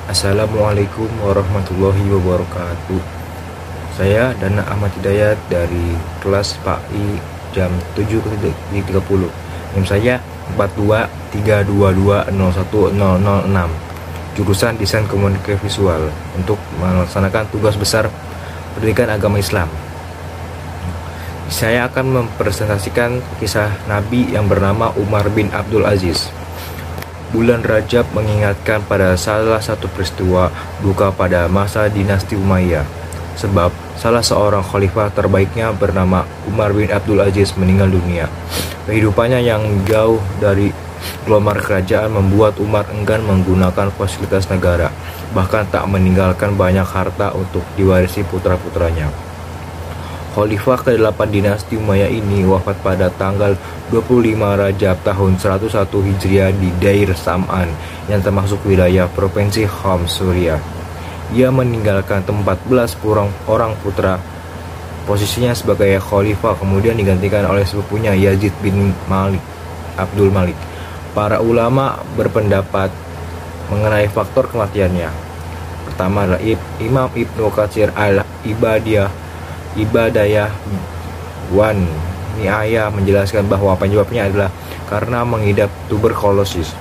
Assalamualaikum warahmatullahi wabarakatuh. Saya Dana Ahmad Hidayat dari kelas PAI jam 7.30. NIM saya 42322010006. Jurusan Desain Komunikasi Visual untuk melaksanakan tugas besar pendidikan agama Islam. Saya akan mempresentasikan kisah Nabi yang bernama Umar bin Abdul Aziz. Bulan Rajab mengingatkan pada salah satu peristiwa duka pada masa dinasti Umayyah. Sebab salah seorang khalifah terbaiknya bernama Umar bin Abdul Aziz meninggal dunia. Kehidupannya yang jauh dari gelombang kerajaan membuat Umar enggan menggunakan fasilitas negara, bahkan tak meninggalkan banyak harta untuk diwarisi putra-putranya. Khalifah ke-8 dinasti Umayyah ini wafat pada tanggal 25 Rajab tahun 101 Hijriah di Dair Sam'an yang termasuk wilayah Provinsi Homs, Suriah. Ia meninggalkan 14 orang putra. Posisinya sebagai khalifah kemudian digantikan oleh sepupunya Yazid bin Abdul Malik. Para ulama berpendapat mengenai faktor kematiannya. Pertama adalah Imam Ibnu Katsir Ibadayah Wan Ni'ayah menjelaskan bahwa penyebabnya adalah karena mengidap tuberkulosis,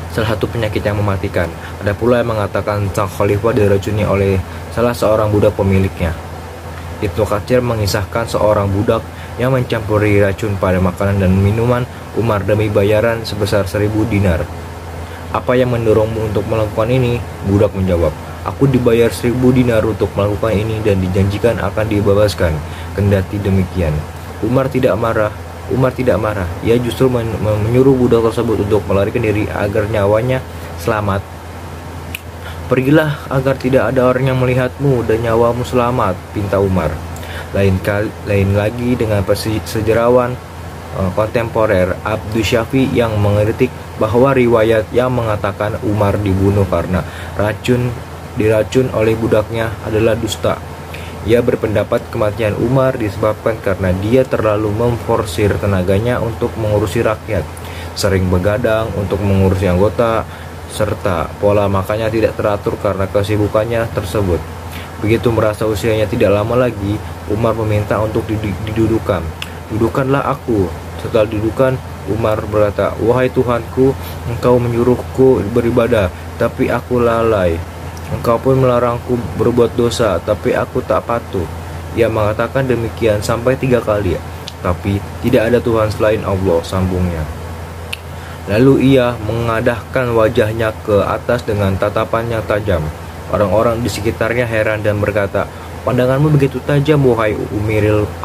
salah satu penyakit yang mematikan. Ada pula yang mengatakan sang khalifah diracuni oleh salah seorang budak pemiliknya. Ibnu Katsir mengisahkan seorang budak yang mencampuri racun pada makanan dan minuman Umar demi bayaran sebesar 1000 dinar. Apa yang mendorongmu untuk melakukan ini? Budak menjawab, aku dibayar 1000 dinar untuk melakukan ini dan dijanjikan akan dibebaskan. Kendati demikian, Umar tidak marah. Ia justru menyuruh budak tersebut untuk melarikan diri agar nyawanya selamat. Pergilah agar tidak ada orang yang melihatmu dan nyawamu selamat, pinta Umar. Lain lagi dengan sejarawan kontemporer Abdus Syafi yang mengkritik bahwa riwayat yang mengatakan Umar dibunuh karena diracun oleh budaknya adalah dusta. Ia berpendapat kematian Umar disebabkan karena dia terlalu memforsir tenaganya untuk mengurusi rakyat, sering begadang untuk mengurusi anggota, serta pola makannya tidak teratur karena kesibukannya tersebut. Begitu merasa usianya tidak lama lagi, Umar meminta untuk didudukan. Dudukanlah aku. Setelah didudukan, Umar berkata, wahai Tuhanku, engkau menyuruhku beribadah, tapi aku lalai. Engkau pun melarangku berbuat dosa, tapi aku tak patuh. Ia mengatakan demikian sampai 3 kali. Tapi tidak ada Tuhan selain Allah, sambungnya. Lalu ia mengadahkan wajahnya ke atas dengan tatapan yang tajam. Orang-orang di sekitarnya heran dan berkata, pandanganmu begitu tajam, wahai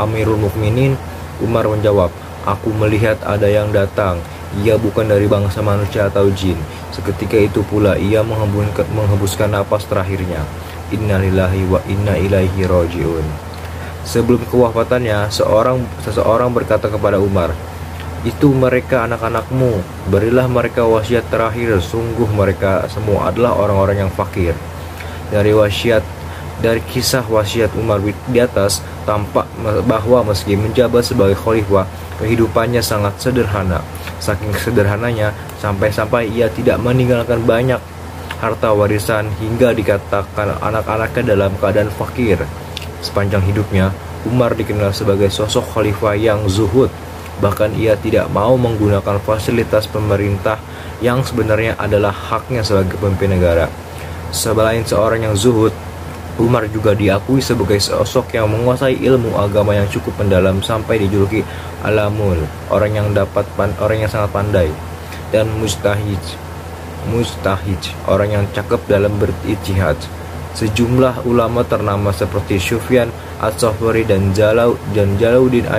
Amirul Mukminin. Umar menjawab, aku melihat ada yang datang. Ia bukan dari bangsa manusia atau jin. Seketika itu pula ia menghembuskan napas terakhirnya. Innalillahi wa inna ilaihi rajiun. Sebelum kewafatannya, seseorang berkata kepada Umar, itu mereka anak-anakmu, berilah mereka wasiat terakhir, sungguh mereka semua adalah orang-orang yang fakir. Dari kisah wasiat Umar di atas, tampak bahwa meski menjabat sebagai khalifah, kehidupannya sangat sederhana. Saking sederhananya, sampai-sampai ia tidak meninggalkan banyak harta warisan hingga dikatakan anak-anaknya dalam keadaan fakir. Sepanjang hidupnya, Umar dikenal sebagai sosok khalifah yang zuhud. Bahkan ia tidak mau menggunakan fasilitas pemerintah yang sebenarnya adalah haknya sebagai pemimpin negara. Selain seorang yang zuhud, Umar juga diakui sebagai sosok yang menguasai ilmu agama yang cukup mendalam sampai dijuluki alamul, orang yang sangat pandai, dan mustahij, orang yang cakap dalam berijtihad. Sejumlah ulama ternama seperti Sufyan Ats-Tsauri dan Jalauddin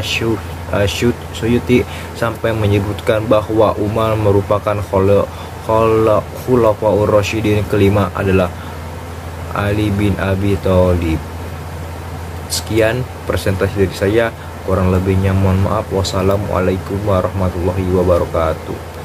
Asy-Suyuti sampai menyebutkan bahwa Umar merupakan khulafaur rasyidin kelima adalah Ali bin Abi Thalib. Sekian presentasi dari saya, kurang lebihnya mohon maaf. Wassalamualaikum warahmatullahi wabarakatuh.